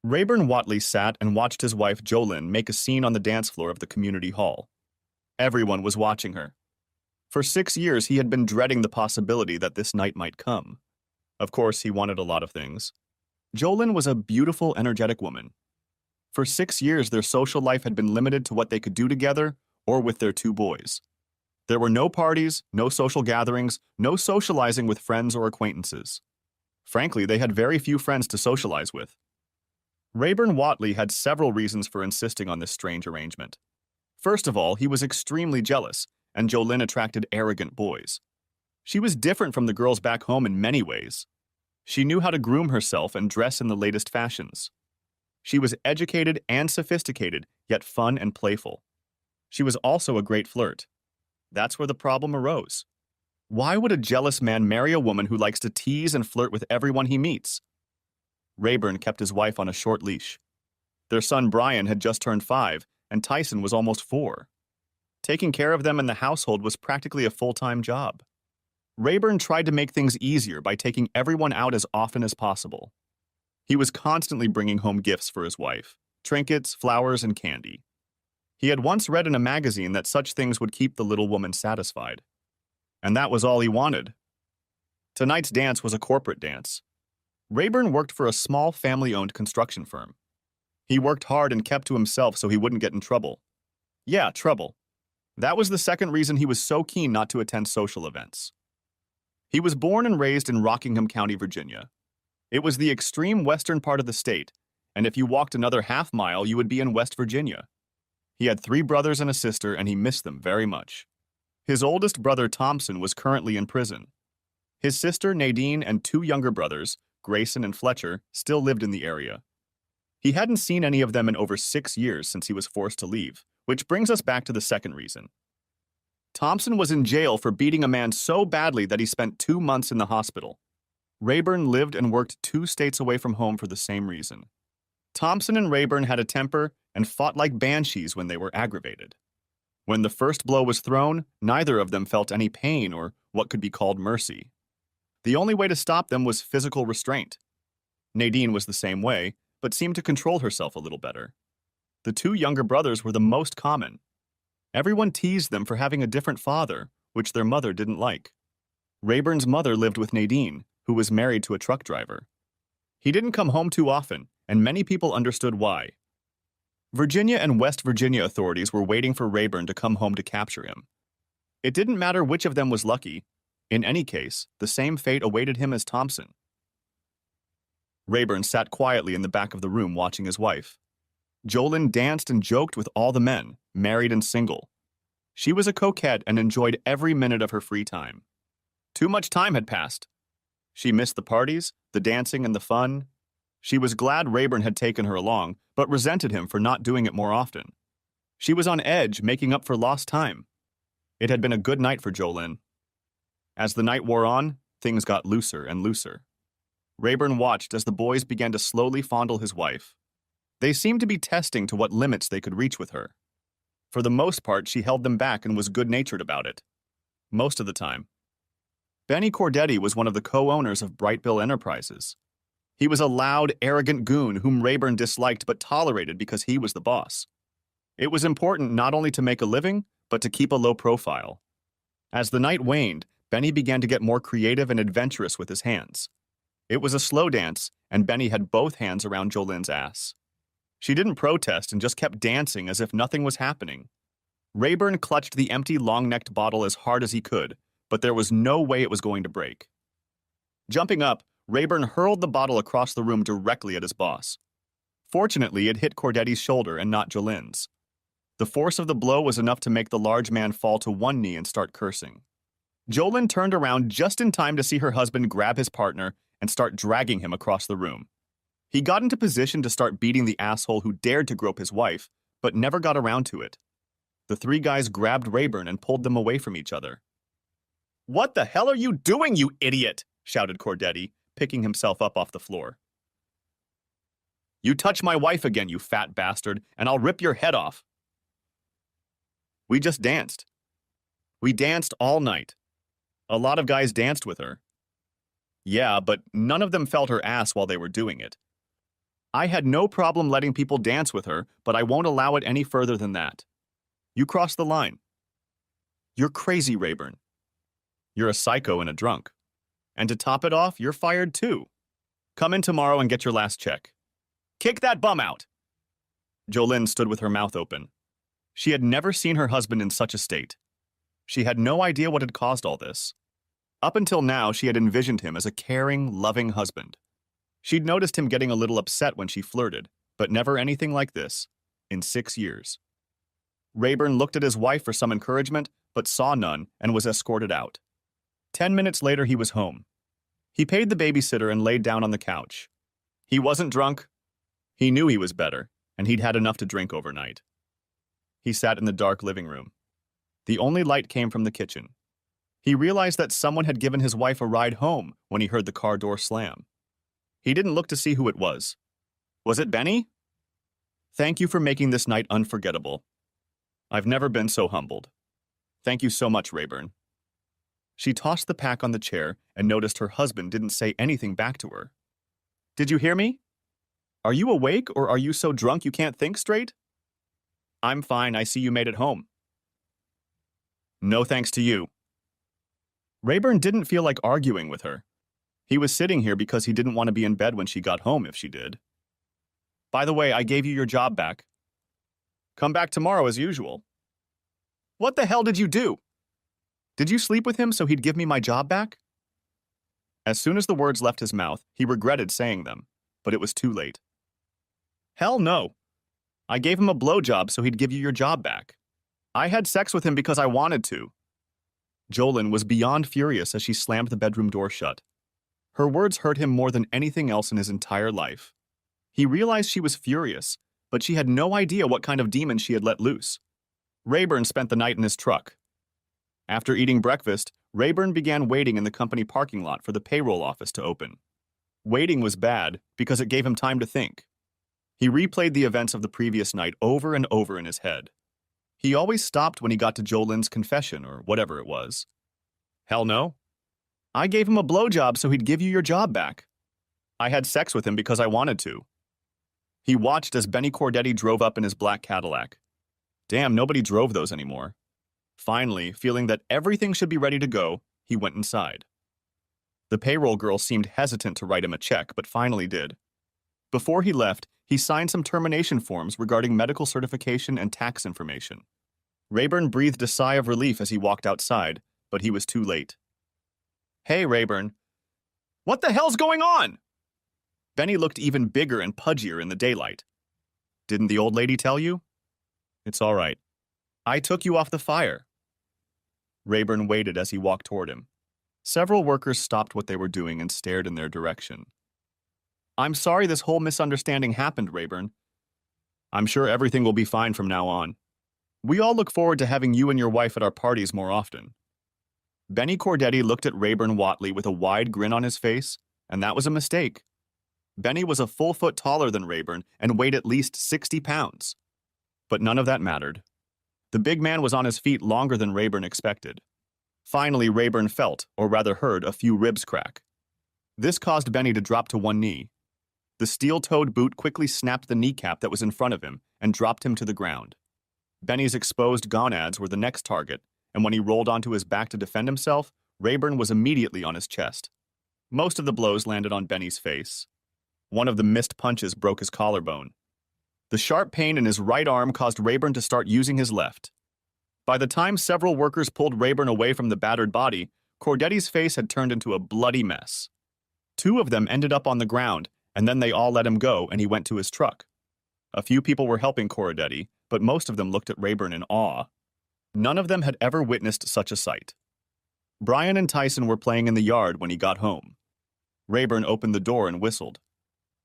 Rayburn Watley sat and watched his wife Jolyn make a scene on the dance floor of the community hall. Everyone was watching her. For 6 years, he had been dreading the possibility that this night might come. Of course, he wanted a lot of things. Jolyn was a beautiful, energetic woman. For 6 years, their social life had been limited to what they could do together or with their two boys. There were no parties, no social gatherings, no socializing with friends or acquaintances. Frankly, they had very few friends to socialize with. Rayburn Watley had several reasons for insisting on this strange arrangement. First of all, he was extremely jealous, and Jolyn attracted arrogant boys. She was different from the girls back home in many ways. She knew how to groom herself and dress in the latest fashions. She was educated and sophisticated, yet fun and playful. She was also a great flirt. That's where the problem arose. Why would a jealous man marry a woman who likes to tease and flirt with everyone he meets? Rayburn kept his wife on a short leash. Their son Brian had just turned 5, and Tyson was almost 4. Taking care of them in the household was practically a full-time job. Rayburn tried to make things easier by taking everyone out as often as possible. He was constantly bringing home gifts for his wife, trinkets, flowers, and candy. He had once read in a magazine that such things would keep the little woman satisfied. And that was all he wanted. Tonight's dance was a corporate dance. Rayburn worked for a small family-owned construction firm. He worked hard and kept to himself so he wouldn't get in trouble. Yeah, trouble. That was the second reason he was so keen not to attend social events. He was born and raised in Rockingham County, Virginia. It was the extreme western part of the state, and if you walked another half-mile, you would be in West Virginia. He had 3 brothers and a sister, and he missed them very much. His oldest brother, Thompson, was currently in prison. His sister, Nadine, and 2 younger brothers, Grayson and Fletcher, still lived in the area. He hadn't seen any of them in over 6 years since he was forced to leave, which brings us back to the second reason. Thompson was in jail for beating a man so badly that he spent 2 months in the hospital. Rayburn lived and worked 2 states away from home for the same reason. Thompson and Rayburn had a temper and fought like banshees when they were aggravated. When the first blow was thrown, neither of them felt any pain or what could be called mercy. The only way to stop them was physical restraint. Nadine was the same way, but seemed to control herself a little better. The 2 younger brothers were the most common. Everyone teased them for having a different father, which their mother didn't like. Rayburn's mother lived with Nadine, who was married to a truck driver. He didn't come home too often, and many people understood why. Virginia and West Virginia authorities were waiting for Rayburn to come home to capture him. It didn't matter which of them was lucky. In any case, the same fate awaited him as Thompson. Rayburn sat quietly in the back of the room watching his wife. Jolyn danced and joked with all the men, married and single. She was a coquette and enjoyed every minute of her free time. Too much time had passed. She missed the parties, the dancing, and the fun. She was glad Rayburn had taken her along, but resented him for not doing it more often. She was on edge, making up for lost time. It had been a good night for Jolyn. As the night wore on, things got looser and looser. Rayburn watched as the boys began to slowly fondle his wife. They seemed to be testing to what limits they could reach with her. For the most part, she held them back and was good-natured about it. Most of the time. Benny Cordetti was one of the co-owners of Brightbill Enterprises. He was a loud, arrogant goon whom Rayburn disliked but tolerated because he was the boss. It was important not only to make a living, but to keep a low profile. As the night waned, Benny began to get more creative and adventurous with his hands. It was a slow dance, and Benny had both hands around Jolyn's ass. She didn't protest and just kept dancing as if nothing was happening. Rayburn clutched the empty long-necked bottle as hard as he could, but there was no way it was going to break. Jumping up, Rayburn hurled the bottle across the room directly at his boss. Fortunately, it hit Cordetti's shoulder and not Jolyn's. The force of the blow was enough to make the large man fall to one knee and start cursing. Jolyn turned around just in time to see her husband grab his partner and start dragging him across the room. He got into position to start beating the asshole who dared to grope his wife, but never got around to it. The 3 guys grabbed Rayburn and pulled them away from each other. "What the hell are you doing, you idiot?" shouted Cordetti, picking himself up off the floor. "You touch my wife again, you fat bastard, and I'll rip your head off." "We just danced. We danced all night. A lot of guys danced with her." "Yeah, but none of them felt her ass while they were doing it." I had no problem letting people dance with her, but I won't allow it any further than that. You crossed the line. You're crazy, Rayburn. You're a psycho and a drunk. And to top it off, you're fired too. Come in tomorrow and get your last check. Kick that bum out! Jolene stood with her mouth open. She had never seen her husband in such a state. She had no idea what had caused all this. Up until now, she had envisioned him as a caring, loving husband. She'd noticed him getting a little upset when she flirted, but never anything like this, in 6 years. Rayburn looked at his wife for some encouragement, but saw none and was escorted out. 10 minutes later, he was home. He paid the babysitter and laid down on the couch. He wasn't drunk. He knew he was better, and he'd had enough to drink overnight. He sat in the dark living room. The only light came from the kitchen. He realized that someone had given his wife a ride home when he heard the car door slam. He didn't look to see who it was. Was it Benny? Thank you for making this night unforgettable. I've never been so humbled. Thank you so much, Rayburn. She tossed the pack on the chair and noticed her husband didn't say anything back to her. Did you hear me? Are you awake or are you so drunk you can't think straight? I'm fine, I see you made it home. No thanks to you. Rayburn didn't feel like arguing with her. He was sitting here because he didn't want to be in bed when she got home if she did. By the way, I gave you your job back. Come back tomorrow as usual. What the hell did you do? Did you sleep with him so he'd give me my job back? As soon as the words left his mouth, he regretted saying them, but it was too late. Hell no. I gave him a blowjob so he'd give you your job back. I had sex with him because I wanted to. Jolene was beyond furious as she slammed the bedroom door shut. Her words hurt him more than anything else in his entire life. He realized she was furious, but she had no idea what kind of demon she had let loose. Rayburn spent the night in his truck. After eating breakfast, Rayburn began waiting in the company parking lot for the payroll office to open. Waiting was bad because it gave him time to think. He replayed the events of the previous night over and over in his head. He always stopped when he got to Jolene's confession or whatever it was. Hell no. I gave him a blowjob so he'd give you your job back. I had sex with him because I wanted to. He watched as Benny Cordetti drove up in his black Cadillac. Damn, nobody drove those anymore. Finally, feeling that everything should be ready to go, he went inside. The payroll girl seemed hesitant to write him a check, but finally did. Before he left, he signed some termination forms regarding medical certification and tax information. Rayburn breathed a sigh of relief as he walked outside, but he was too late. Hey, Rayburn. What the hell's going on? Benny looked even bigger and pudgier in the daylight. Didn't the old lady tell you? It's all right. I took you off the fire. Rayburn waited as he walked toward him. Several workers stopped what they were doing and stared in their direction. I'm sorry this whole misunderstanding happened, Rayburn. I'm sure everything will be fine from now on. We all look forward to having you and your wife at our parties more often. Benny Cordetti looked at Rayburn Watley with a wide grin on his face, and that was a mistake. Benny was a full foot taller than Rayburn and weighed at least 60 pounds. But none of that mattered. The big man was on his feet longer than Rayburn expected. Finally, Rayburn felt, or rather heard, a few ribs crack. This caused Benny to drop to one knee. The steel-toed boot quickly snapped the kneecap that was in front of him and dropped him to the ground. Benny's exposed gonads were the next target, and when he rolled onto his back to defend himself, Rayburn was immediately on his chest. Most of the blows landed on Benny's face. One of the missed punches broke his collarbone. The sharp pain in his right arm caused Rayburn to start using his left. By the time several workers pulled Rayburn away from the battered body, Cordetti's face had turned into a bloody mess. 2 of them ended up on the ground, and then they all let him go and he went to his truck. A few people were helping Cordetti, but most of them looked at Rayburn in awe. None of them had ever witnessed such a sight. Brian and Tyson were playing in the yard when he got home. Rayburn opened the door and whistled.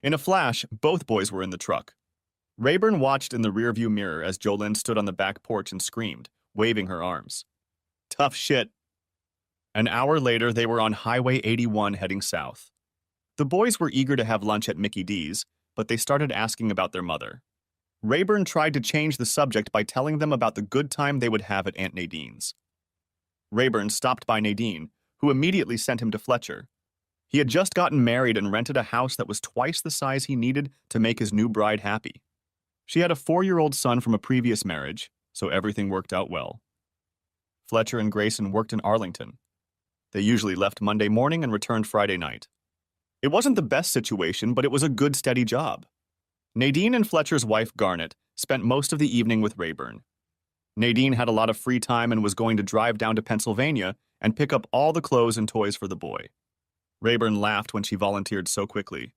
In a flash, both boys were in the truck. Rayburn watched in the rearview mirror as Jolene stood on the back porch and screamed, waving her arms. Tough shit. An hour later, they were on Highway 81 heading south. The boys were eager to have lunch at Mickey D's, but they started asking about their mother. Rayburn tried to change the subject by telling them about the good time they would have at Aunt Nadine's. Rayburn stopped by Nadine, who immediately sent him to Fletcher. He had just gotten married and rented a house that was twice the size he needed to make his new bride happy. She had a 4-year-old son from a previous marriage, so everything worked out well. Fletcher and Grayson worked in Arlington. They usually left Monday morning and returned Friday night. It wasn't the best situation, but it was a good, steady job. Nadine and Fletcher's wife, Garnet, spent most of the evening with Rayburn. Nadine had a lot of free time and was going to drive down to Pennsylvania and pick up all the clothes and toys for the boy. Rayburn laughed when she volunteered so quickly.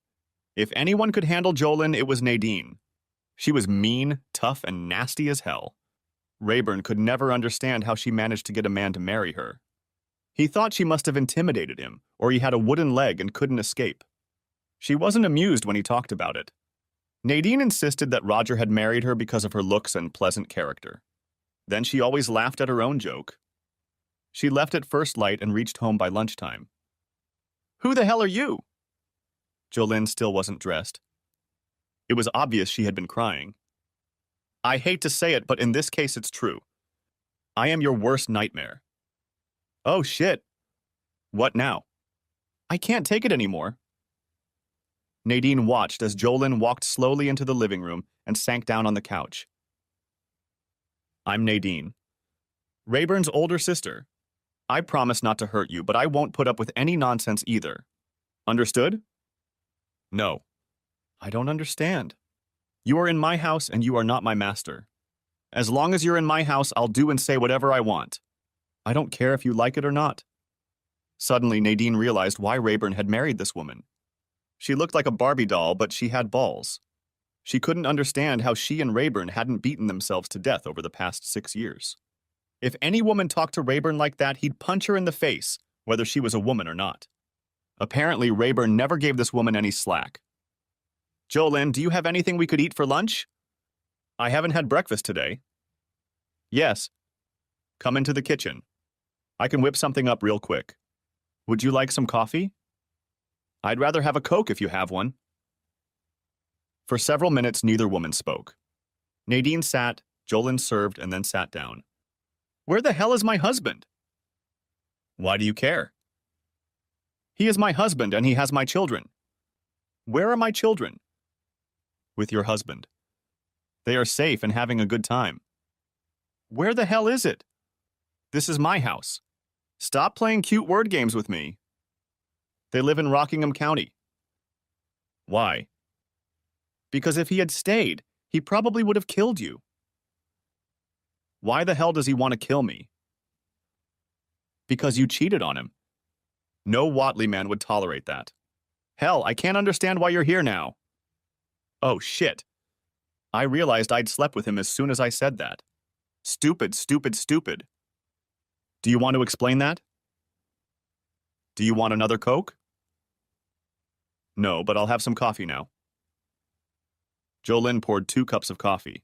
If anyone could handle Jolyn, it was Nadine. She was mean, tough, and nasty as hell. Rayburn could never understand how she managed to get a man to marry her. He thought she must have intimidated him, or he had a wooden leg and couldn't escape. She wasn't amused when he talked about it. Nadine insisted that Roger had married her because of her looks and pleasant character. Then she always laughed at her own joke. She left at first light and reached home by lunchtime. "Who the hell are you?" Jolyn still wasn't dressed. It was obvious she had been crying. "I hate to say it, but in this case it's true. I am your worst nightmare." "Oh, shit. What now?" "I can't take it anymore." Nadine watched as Jolyn walked slowly into the living room and sank down on the couch. "I'm Nadine, Rayburn's older sister. I promise not to hurt you, but I won't put up with any nonsense either. Understood?" "No." "I don't understand. You are in my house and you are not my master. As long as you're in my house, I'll do and say whatever I want. I don't care if you like it or not." Suddenly, Nadine realized why Rayburn had married this woman. She looked like a Barbie doll, but she had balls. She couldn't understand how she and Rayburn hadn't beaten themselves to death over the past 6 years. If any woman talked to Rayburn like that, he'd punch her in the face, whether she was a woman or not. Apparently, Rayburn never gave this woman any slack. "Jolyn, do you have anything we could eat for lunch?" "I haven't had breakfast today." "Yes. Come into the kitchen. I can whip something up real quick. Would you like some coffee?" "I'd rather have a Coke if you have one." For several minutes, neither woman spoke. Nadine sat, Jolyn served, and then sat down. "Where the hell is my husband?" "Why do you care?" "He is my husband and he has my children." "Where are my children?" "With your husband. They are safe and having a good time." "Where the hell is it?" "This is my house. Stop playing cute word games with me." "They live in Rockingham County." "Why?" "Because if he had stayed, he probably would have killed you." "Why the hell does he want to kill me?" "Because you cheated on him. No Watley man would tolerate that." "Hell, I can't understand why you're here now." "Oh, shit. I realized I'd slept with him as soon as I said that. Stupid, stupid, stupid. Do you want to explain that?" "Do you want another Coke?" "No, but I'll have some coffee now." Jolyn poured 2 cups of coffee.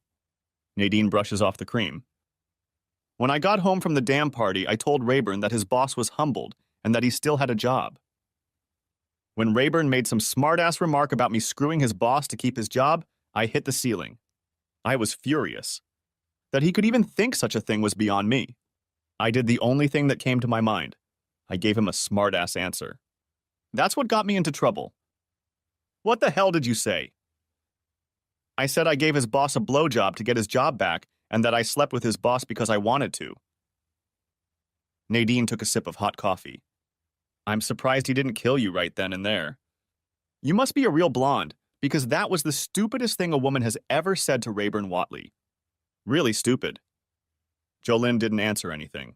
Nadine brushes off the cream. "When I got home from the damn party, I told Rayburn that his boss was humbled and that he still had a job. When Rayburn made some smart-ass remark about me screwing his boss to keep his job, I hit the ceiling. I was furious. That he could even think such a thing was beyond me. I did the only thing that came to my mind. I gave him a smart-ass answer. That's what got me into trouble." "What the hell did you say?" "I said I gave his boss a blowjob to get his job back and that I slept with his boss because I wanted to." Nadine took a sip of hot coffee. "I'm surprised he didn't kill you right then and there. You must be a real blonde, because that was the stupidest thing a woman has ever said to Rayburn Watley. Really stupid." Jolyn didn't answer anything.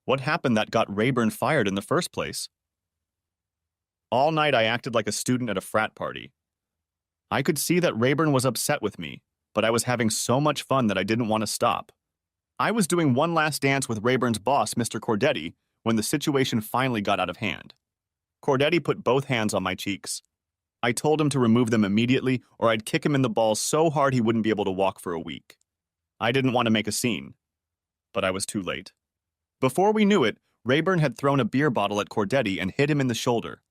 What happened that got Rayburn fired in the first place? All night I acted like a student at a frat party. I could see that Rayburn was upset with me, but I was having so much fun that I didn't want to stop. I was doing one last dance with Rayburn's boss, Mr. Cordetti, when the situation finally got out of hand. Cordetti put both hands on my cheeks. I told him to remove them immediately or I'd kick him in the balls so hard he wouldn't be able to walk for a week. I didn't want to make a scene, but I was too late. Before we knew it, Rayburn had thrown a beer bottle at Cordetti and hit him in the shoulder.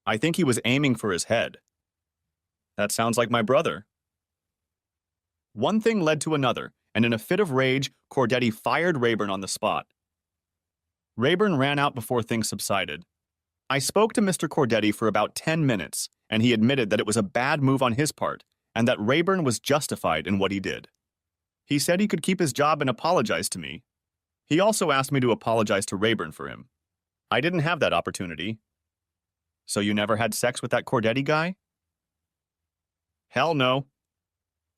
I think he was aiming for his head. That sounds like my brother. One thing led to another, and in a fit of rage, Cordetti fired Rayburn on the spot. Rayburn ran out before things subsided. I spoke to Mr. Cordetti for about 10 minutes, and he admitted that it was a bad move on his part and that Rayburn was justified in what he did. He said he could keep his job and apologize to me. He also asked me to apologize to Rayburn for him. I didn't have that opportunity. So you never had sex with that Cordetti guy? Hell no.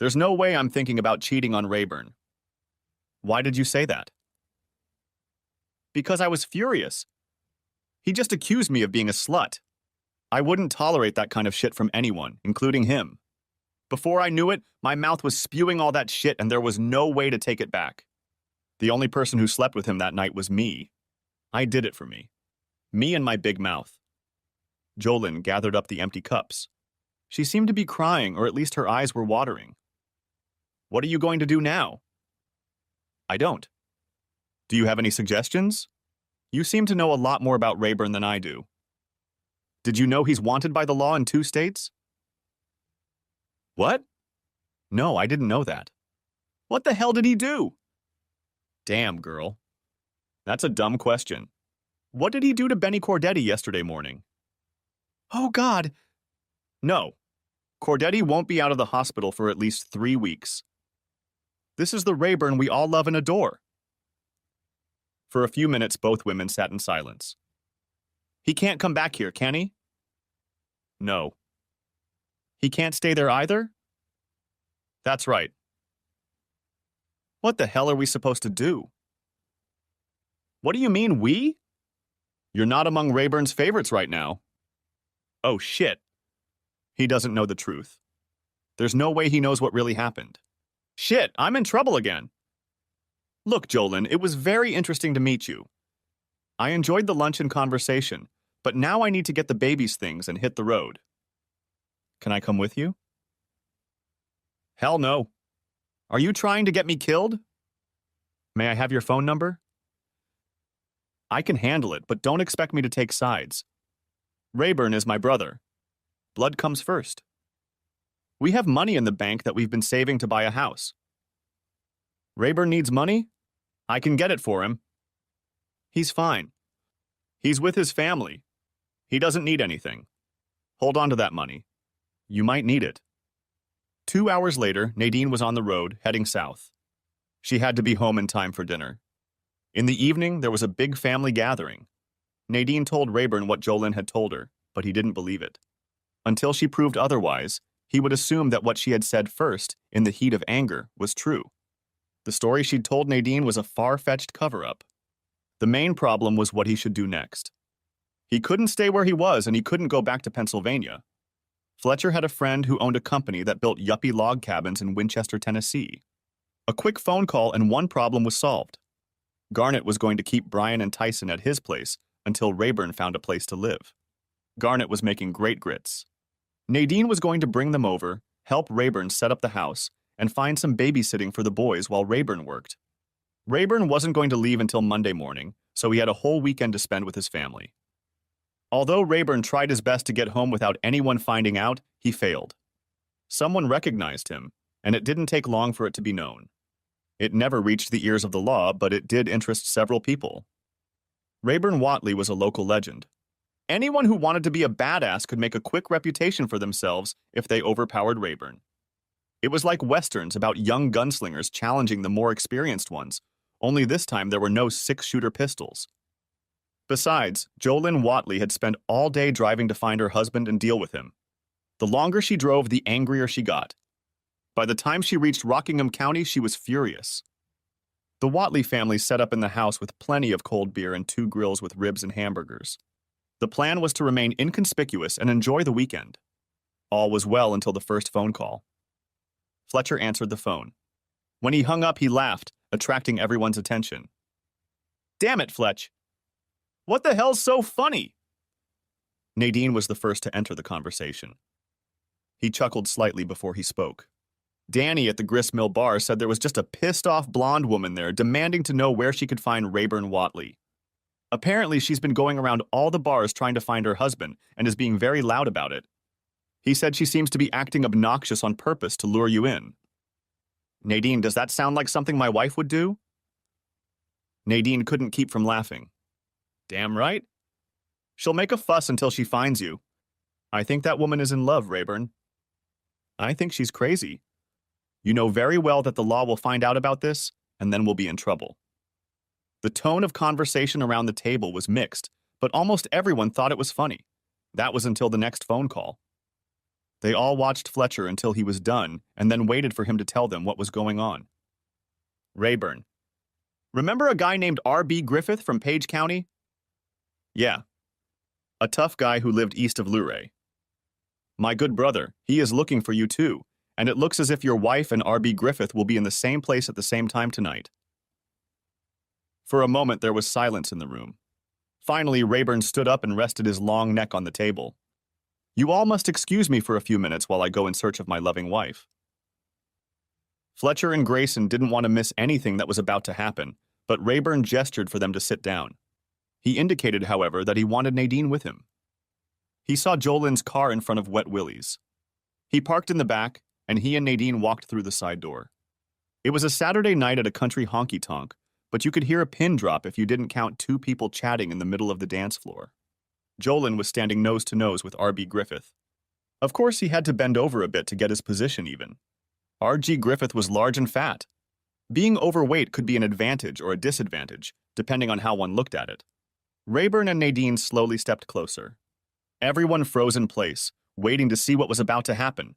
There's no way I'm thinking about cheating on Rayburn. Why did you say that? Because I was furious. He just accused me of being a slut. I wouldn't tolerate that kind of shit from anyone, including him. Before I knew it, my mouth was spewing all that shit and there was no way to take it back. The only person who slept with him that night was me. I did it for me. Me and my big mouth. Jolyn gathered up the empty cups. She seemed to be crying, or at least her eyes were watering. What are you going to do now? I don't. Do you have any suggestions? You seem to know a lot more about Rayburn than I do. Did you know he's wanted by the law in 2 states? What? No, I didn't know that. What the hell did he do? Damn, girl. That's a dumb question. What did he do to Benny Cordetti yesterday morning? Oh, God. No. Cordetti won't be out of the hospital for at least 3 weeks. This is the Rayburn we all love and adore. For a few minutes, both women sat in silence. He can't come back here, can he? No. He can't stay there either? That's right. What the hell are we supposed to do? What do you mean, we? You're not among Rayburn's favorites right now. Oh, shit. He doesn't know the truth. There's no way he knows what really happened. Shit, I'm in trouble again. Look, Jolyn, it was very interesting to meet you. I enjoyed the lunch and conversation, but now I need to get the baby's things and hit the road. Can I come with you? Hell no. Are you trying to get me killed? May I have your phone number? I can handle it, but don't expect me to take sides. Rayburn is my brother. Blood comes first. We have money in the bank that we've been saving to buy a house. Rayburn needs money? I can get it for him. He's fine. He's with his family. He doesn't need anything. Hold on to that money. You might need it. 2 hours later, Nadine was on the road, heading south. She had to be home in time for dinner. In the evening, there was a big family gathering. Nadine told Rayburn what Jolyn had told her, but he didn't believe it. Until she proved otherwise, he would assume that what she had said first, in the heat of anger, was true. The story she'd told Nadine was a far-fetched cover-up. The main problem was what he should do next. He couldn't stay where he was, and he couldn't go back to Pennsylvania. Fletcher had a friend who owned a company that built yuppie log cabins in Winchester, Tennessee. A quick phone call and one problem was solved. Garnet was going to keep Brian and Tyson at his place until Rayburn found a place to live. Garnet was making great grits. Nadine was going to bring them over, help Rayburn set up the house, and find some babysitting for the boys while Rayburn worked. Rayburn wasn't going to leave until Monday morning, so he had a whole weekend to spend with his family. Although Rayburn tried his best to get home without anyone finding out, he failed. Someone recognized him, and it didn't take long for it to be known. It never reached the ears of the law, but it did interest several people. Rayburn Whatley was a local legend. Anyone who wanted to be a badass could make a quick reputation for themselves if they overpowered Rayburn. It was like westerns about young gunslingers challenging the more experienced ones, only this time there were no 6-shooter pistols. Besides, Jolyn Whatley had spent all day driving to find her husband and deal with him. The longer she drove, the angrier she got. By the time she reached Rockingham County, she was furious. The Whatley family set up in the house with plenty of cold beer and 2 grills with ribs and hamburgers. The plan was to remain inconspicuous and enjoy the weekend. All was well until the first phone call. Fletcher answered the phone. When he hung up, he laughed, attracting everyone's attention. Damn it, Fletch! What the hell's so funny? Nadine was the first to enter the conversation. He chuckled slightly before he spoke. Danny at the gristmill bar said there was just a pissed-off blonde woman there demanding to know where she could find Rayburn Whatley. Apparently, she's been going around all the bars trying to find her husband and is being very loud about it. He said she seems to be acting obnoxious on purpose to lure you in. Nadine, does that sound like something my wife would do? Nadine couldn't keep from laughing. Damn right. She'll make a fuss until she finds you. I think that woman is in love, Rayburn. I think she's crazy. You know very well that the law will find out about this, and then we'll be in trouble. The tone of conversation around the table was mixed, but almost everyone thought it was funny. That was until the next phone call. They all watched Fletcher until he was done, and then waited for him to tell them what was going on. Rayburn. Remember a guy named R.B. Griffith from Page County? Yeah. A tough guy who lived east of Luray. My good brother, he is looking for you too, and it looks as if your wife and R.B. Griffith will be in the same place at the same time tonight. For a moment there was silence in the room. Finally, Rayburn stood up and rested his long neck on the table. You all must excuse me for a few minutes while I go in search of my loving wife. Fletcher and Grayson didn't want to miss anything that was about to happen, but Rayburn gestured for them to sit down. He indicated, however, that he wanted Nadine with him. He saw Jolene's car in front of Wet Willie's. He parked in the back, and he and Nadine walked through the side door. It was a Saturday night at a country honky-tonk, but you could hear a pin drop if you didn't count two people chatting in the middle of the dance floor. Jolene was standing nose to nose with R.B. Griffith. Of course, he had to bend over a bit to get his position even. R.G. Griffith was large and fat. Being overweight could be an advantage or a disadvantage, depending on how one looked at it. Rayburn and Nadine slowly stepped closer. Everyone froze in place, waiting to see what was about to happen.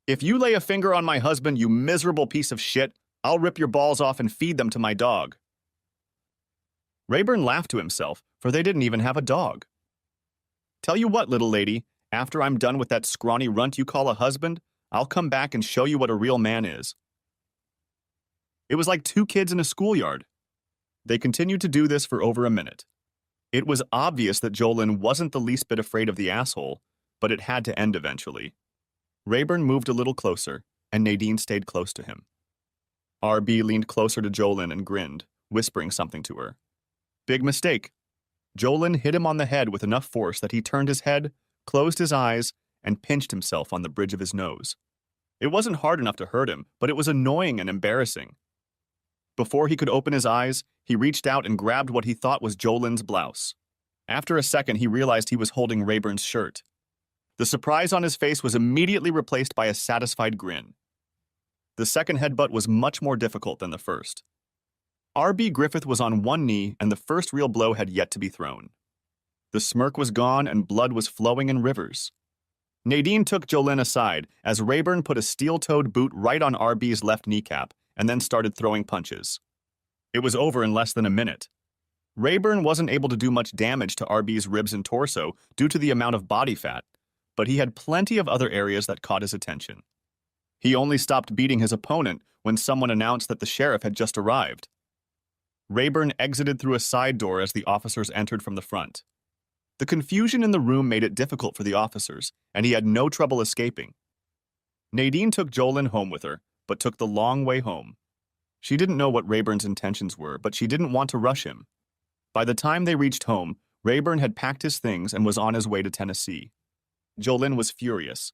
If you lay a finger on my husband, you miserable piece of shit, I'll rip your balls off and feed them to my dog. Rayburn laughed to himself, for they didn't even have a dog. Tell you what, little lady, after I'm done with that scrawny runt you call a husband, I'll come back and show you what a real man is. It was like two kids in a schoolyard. They continued to do this for over a minute. It was obvious that Jolene wasn't the least bit afraid of the asshole, but it had to end eventually. Rayburn moved a little closer, and Nadine stayed close to him. R.B. leaned closer to Jolene and grinned, whispering something to her. Big mistake. Jolene hit him on the head with enough force that he turned his head, closed his eyes, and pinched himself on the bridge of his nose. It wasn't hard enough to hurt him, but it was annoying and embarrassing. Before he could open his eyes, he reached out and grabbed what he thought was Jolene's blouse. After a second, he realized he was holding Rayburn's shirt. The surprise on his face was immediately replaced by a satisfied grin. The second headbutt was much more difficult than the first. R.B. Griffith was on one knee, and the first real blow had yet to be thrown. The smirk was gone, and blood was flowing in rivers. Nadine took Jolene aside as Rayburn put a steel-toed boot right on R.B.'s left kneecap and then started throwing punches. It was over in less than a minute. Rayburn wasn't able to do much damage to R.B.'s ribs and torso due to the amount of body fat, but he had plenty of other areas that caught his attention. He only stopped beating his opponent when someone announced that the sheriff had just arrived. Rayburn exited through a side door as the officers entered from the front. The confusion in the room made it difficult for the officers, and he had no trouble escaping. Nadine took Jolene home with her, but took the long way home. She didn't know what Rayburn's intentions were, but she didn't want to rush him. By the time they reached home, Rayburn had packed his things and was on his way to Tennessee. Jolene was furious.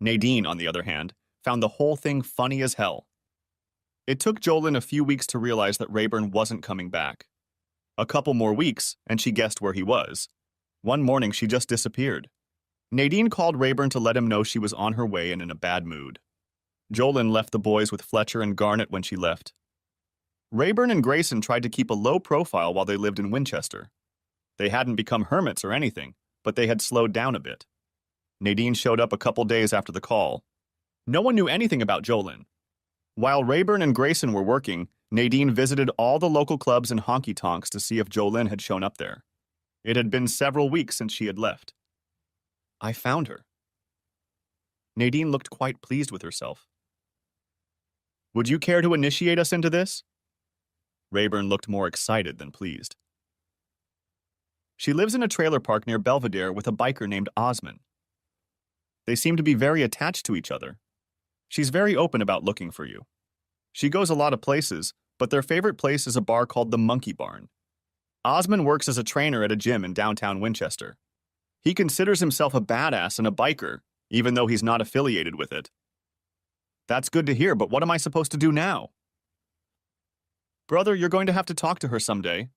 Nadine, on the other hand, found the whole thing funny as hell. It took Jolene a few weeks to realize that Rayburn wasn't coming back. A couple more weeks, and she guessed where he was. One morning, she just disappeared. Nadine called Rayburn to let him know she was on her way and in a bad mood. Jolene left the boys with Fletcher and Garnet when she left. Rayburn and Grayson tried to keep a low profile while they lived in Winchester. They hadn't become hermits or anything, but they had slowed down a bit. Nadine showed up a couple days after the call. No one knew anything about Jolene. While Rayburn and Grayson were working, Nadine visited all the local clubs and honky-tonks to see if Jolene had shown up there. It had been several weeks since she had left. I found her. Nadine looked quite pleased with herself. Would you care to initiate us into this? Rayburn looked more excited than pleased. She lives in a trailer park near Belvedere with a biker named Osman. They seem to be very attached to each other. She's very open about looking for you. She goes a lot of places, but their favorite place is a bar called the Monkey Barn. Osman works as a trainer at a gym in downtown Winchester. He considers himself a badass and a biker, even though he's not affiliated with it. That's good to hear, but what am I supposed to do now? Brother, you're going to have to talk to her someday.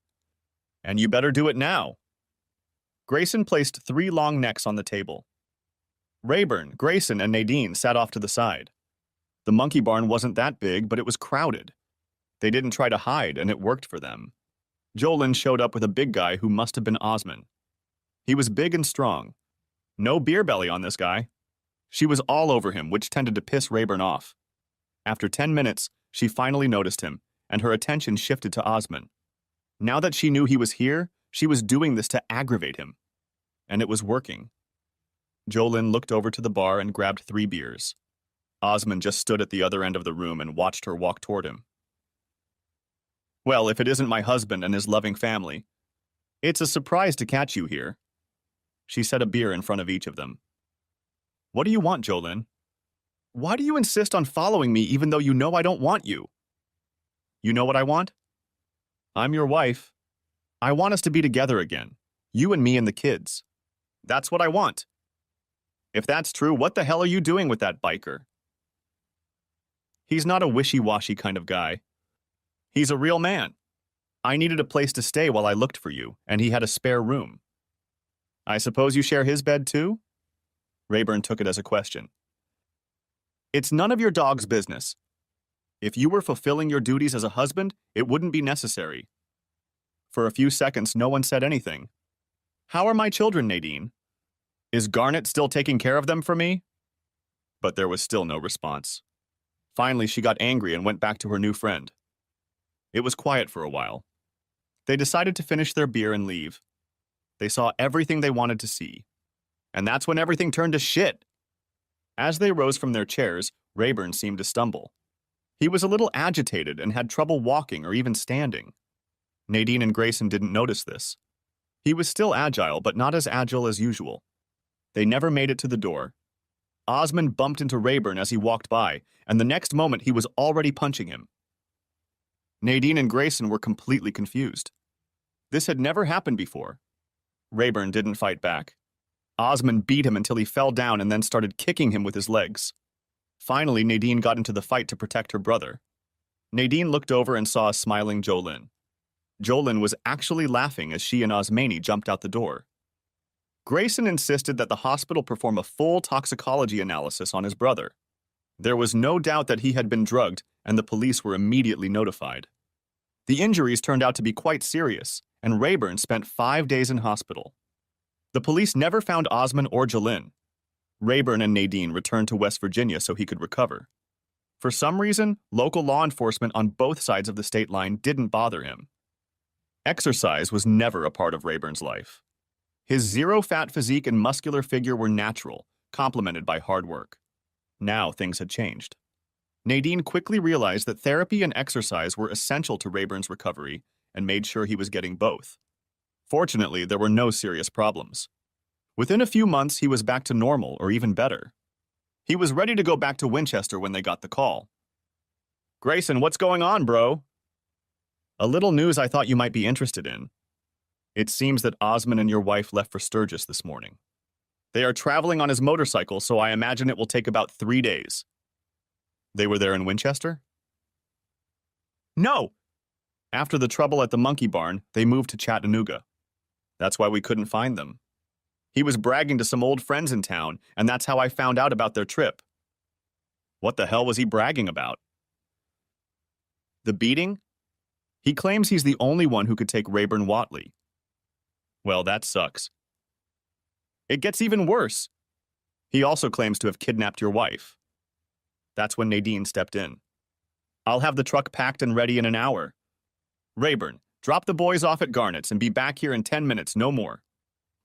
And you better do it now. Grayson placed 3 long necks on the table. Rayburn, Grayson, and Nadine sat off to the side. The monkey barn wasn't that big, but it was crowded. They didn't try to hide, and it worked for them. Jolin showed up with a big guy who must have been Osman. He was big and strong. No beer belly on this guy. She was all over him, which tended to piss Rayburn off. After 10 minutes, she finally noticed him, and her attention shifted to Osman. Now that she knew he was here, she was doing this to aggravate him. And it was working. Jolin looked over to the bar and grabbed 3 beers. Osman just stood at the other end of the room and watched her walk toward him. "Well, if it isn't my husband and his loving family. It's a surprise to catch you here." She set a beer in front of each of them. "What do you want, Jolin? Why do you insist on following me even though you know I don't want you?" "You know what I want? I'm your wife. I want us to be together again. You and me and the kids. That's what I want. If that's true, what the hell are you doing with that biker?" "He's not a wishy-washy kind of guy. He's a real man. I needed a place to stay while I looked for you, and he had a spare room." "I suppose you share his bed too?" Rayburn took it as a question. "It's none of your dog's business. If you were fulfilling your duties as a husband, it wouldn't be necessary." For a few seconds, no one said anything. "How are my children, Nadine? Is Garnet still taking care of them for me?" But there was still no response. Finally, she got angry and went back to her new friend. It was quiet for a while. They decided to finish their beer and leave. They saw everything they wanted to see. And that's when everything turned to shit. As they rose from their chairs, Rayburn seemed to stumble. He was a little agitated and had trouble walking or even standing. Nadine and Grayson didn't notice this. He was still agile, but not as agile as usual. They never made it to the door. Osman bumped into Rayburn as he walked by, and the next moment he was already punching him. Nadine and Grayson were completely confused. This had never happened before. Rayburn didn't fight back. Osman beat him until he fell down and then started kicking him with his legs. Finally, Nadine got into the fight to protect her brother. Nadine looked over and saw a smiling Jolin. Jolin was actually laughing as she and Osmani jumped out the door. Grayson insisted that the hospital perform a full toxicology analysis on his brother. There was no doubt that he had been drugged, and the police were immediately notified. The injuries turned out to be quite serious, and Rayburn spent 5 days in hospital. The police never found Osman or Jolin. Rayburn and Nadine returned to West Virginia so he could recover. For some reason, local law enforcement on both sides of the state line didn't bother him. Exercise was never a part of Rayburn's life. His zero-fat physique and muscular figure were natural, complemented by hard work. Now things had changed. Nadine quickly realized that therapy and exercise were essential to Rayburn's recovery and made sure he was getting both. Fortunately, there were no serious problems. Within a few months, he was back to normal or even better. He was ready to go back to Winchester when they got the call. "Grayson, what's going on, bro?" "A little news I thought you might be interested in. It seems that Osman and your wife left for Sturgis this morning. They are traveling on his motorcycle, so I imagine it will take about 3 days." "They were there in Winchester?" "No. After the trouble at the monkey barn, they moved to Chattanooga. That's why we couldn't find them. He was bragging to some old friends in town, and that's how I found out about their trip." "What the hell was he bragging about?" "The beating? He claims he's the only one who could take Rayburn Watley." "Well, that sucks. It gets even worse. He also claims to have kidnapped your wife." That's when Nadine stepped in. "I'll have the truck packed and ready in an hour. Rayburn, drop the boys off at Garnet's and be back here in 10 minutes, no more.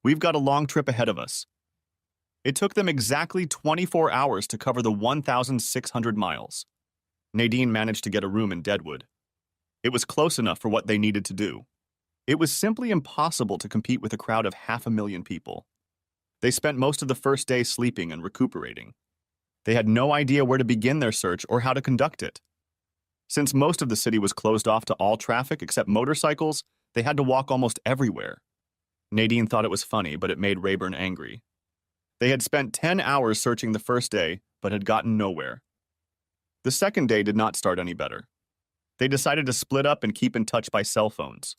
We've got a long trip ahead of us." It took them exactly 24 hours to cover the 1,600 miles. Nadine managed to get a room in Deadwood. It was close enough for what they needed to do. It was simply impossible to compete with a crowd of 500,000 people. They spent most of the first day sleeping and recuperating. They had no idea where to begin their search or how to conduct it. Since most of the city was closed off to all traffic except motorcycles, they had to walk almost everywhere. Nadine thought it was funny, but it made Rayburn angry. They had spent 10 hours searching the first day, but had gotten nowhere. The second day did not start any better. They decided to split up and keep in touch by cell phones.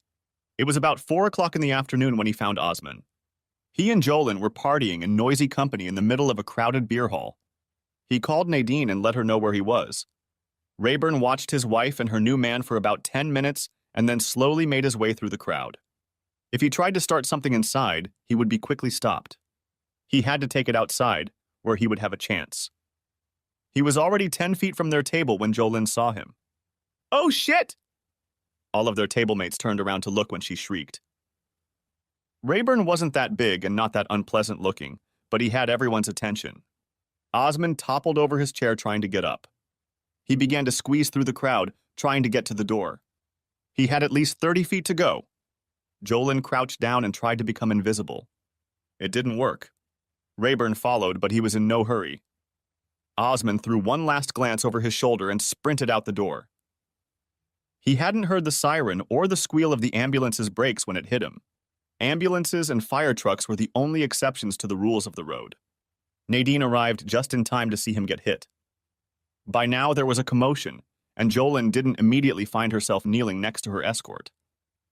It was about 4 o'clock in the afternoon when he found Osman. He and Jolin were partying in noisy company in the middle of a crowded beer hall. He called Nadine and let her know where he was. Rayburn watched his wife and her new man for about 10 minutes and then slowly made his way through the crowd. If he tried to start something inside, he would be quickly stopped. He had to take it outside, where he would have a chance. He was already 10 feet from their table when Jolin saw him. "Oh, shit!" All of their table mates turned around to look when she shrieked. Rayburn wasn't that big and not that unpleasant looking, but he had everyone's attention. Osmond toppled over his chair trying to get up. He began to squeeze through the crowd, trying to get to the door. He had at least 30 feet to go. Jolin crouched down and tried to become invisible. It didn't work. Rayburn followed, but he was in no hurry. Osmond threw one last glance over his shoulder and sprinted out the door. He hadn't heard the siren or the squeal of the ambulance's brakes when it hit him. Ambulances and fire trucks were the only exceptions to the rules of the road. Nadine arrived just in time to see him get hit. By now there was a commotion, and Jolin didn't immediately find herself kneeling next to her escort.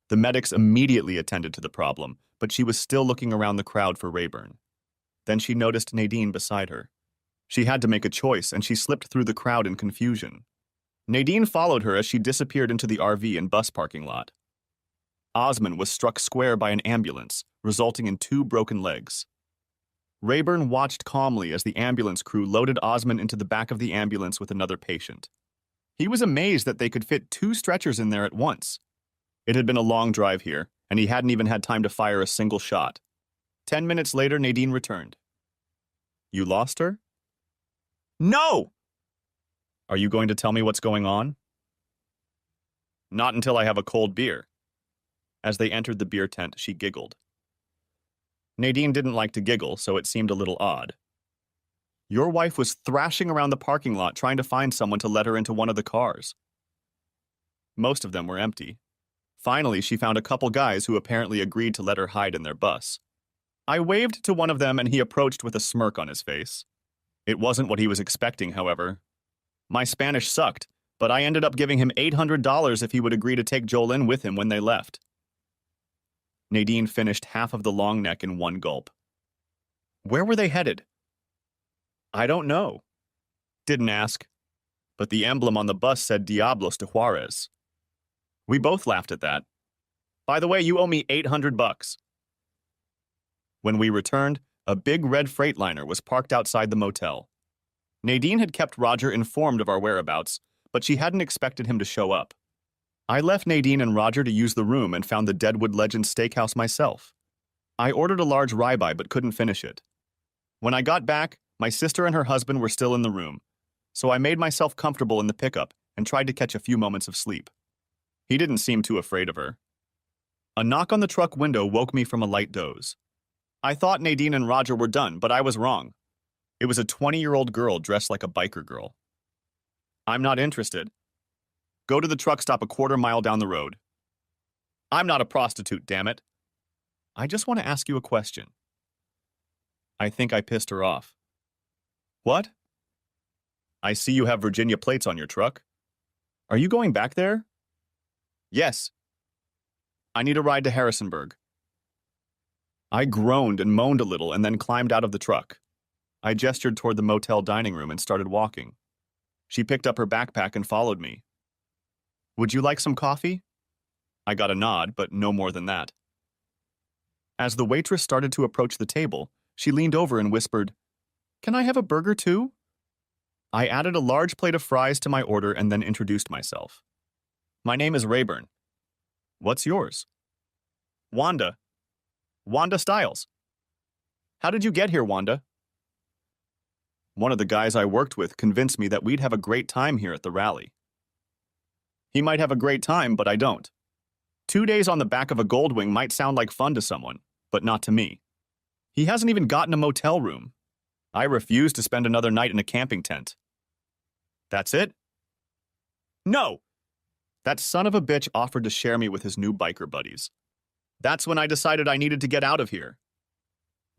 The medics immediately attended to the problem, but she was still looking around the crowd for Rayburn. Then she noticed Nadine beside her. She had to make a choice, and she slipped through the crowd in confusion. Nadine followed her as she disappeared into the RV and bus parking lot. Osmond was struck square by an ambulance, resulting in 2 broken legs. Rayburn watched calmly as the ambulance crew loaded Osmond into the back of the ambulance with another patient. He was amazed that they could fit 2 stretchers in there at once. It had been a long drive here, and he hadn't even had time to fire a single shot. 10 minutes later, Nadine returned. "You lost her?" "No!" "Are you going to tell me what's going on?" "Not until I have a cold beer." As they entered the beer tent, she giggled. Nadine didn't like to giggle, so it seemed a little odd. "Your wife was thrashing around the parking lot trying to find someone to let her into one of the cars." Most of them were empty. Finally, she found a couple guys who apparently agreed to let her hide in their bus. I waved to one of them and he approached with a smirk on his face. It wasn't what he was expecting, however. My Spanish sucked, but I ended up giving him $800 if he would agree to take Jolin with him when they left. Nadine finished half of the long neck in one gulp. "Where were they headed?" "I don't know." "Didn't ask. But the emblem on the bus said Diablos de Juarez." We both laughed at that. "By the way, you owe me $800. When we returned, a big red Freightliner was parked outside the motel. Nadine had kept Roger informed of our whereabouts, but she hadn't expected him to show up. I left Nadine and Roger to use the room and found the Deadwood Legends Steakhouse myself. I ordered a large ribeye but couldn't finish it. When I got back, my sister and her husband were still in the room, so I made myself comfortable in the pickup and tried to catch a few moments of sleep. He didn't seem too afraid of her. A knock on the truck window woke me from a light doze. I thought Nadine and Roger were done, but I was wrong. It was a 20-year-old girl dressed like a biker girl. "I'm not interested. Go to the truck stop a quarter mile down the road." "I'm not a prostitute, damn it." "I just want to ask you a question." I think I pissed her off. "What?" "I see you have Virginia plates on your truck. Are you going back there?" "Yes." "I need a ride to Harrisonburg." I groaned and moaned a little and then climbed out of the truck. I gestured toward the motel dining room and started walking. She picked up her backpack and followed me. "Would you like some coffee?" I got a nod, but no more than that. As the waitress started to approach the table, she leaned over and whispered, "Can I have a burger too?" I added a large plate of fries to my order and then introduced myself. "My name is Rayburn." "What's yours?" "Wanda. Wanda Stiles." "How did you get here, Wanda?" "One of the guys I worked with convinced me that we'd have a great time here at the rally." "He might have a great time, but I don't. 2 days on the back of a Goldwing might sound like fun to someone, but not to me. He hasn't even gotten a motel room. I refuse to spend another night in a camping tent." "That's it?" "No!" That son of a bitch offered to share me with his new biker buddies. That's when I decided I needed to get out of here.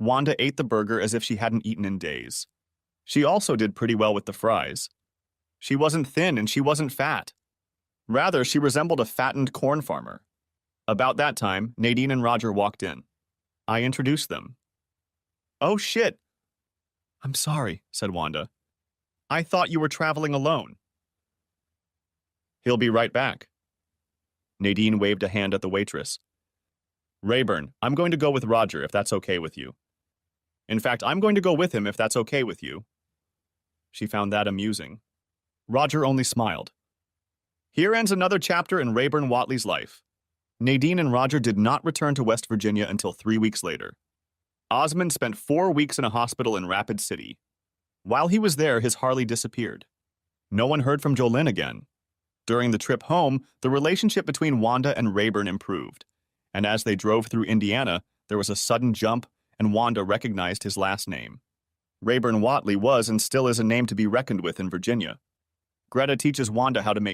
Wanda ate the burger as if she hadn't eaten in days. She also did pretty well with the fries. She wasn't thin and she wasn't fat. Rather, she resembled a fattened corn farmer. About that time, Nadine and Roger walked in. I introduced them. Oh, shit. I'm sorry, said Wanda. I thought you were traveling alone. He'll be right back. Nadine waved a hand at the waitress. Rayburn, I'm going to go with Roger if that's okay with you. In fact, I'm going to go with him if that's okay with you. She found that amusing. Roger only smiled. Here ends another chapter in Rayburn Watley's life. Nadine and Roger did not return to West Virginia until 3 weeks later. Osmond spent 4 weeks in a hospital in Rapid City. While he was there, his Harley disappeared. No one heard from Jolene again. During the trip home, the relationship between Wanda and Rayburn improved, and as they drove through Indiana, there was a sudden jump, and Wanda recognized his last name. Rayburn Watley was and still is a name to be reckoned with in Virginia. Greta teaches Wanda how to make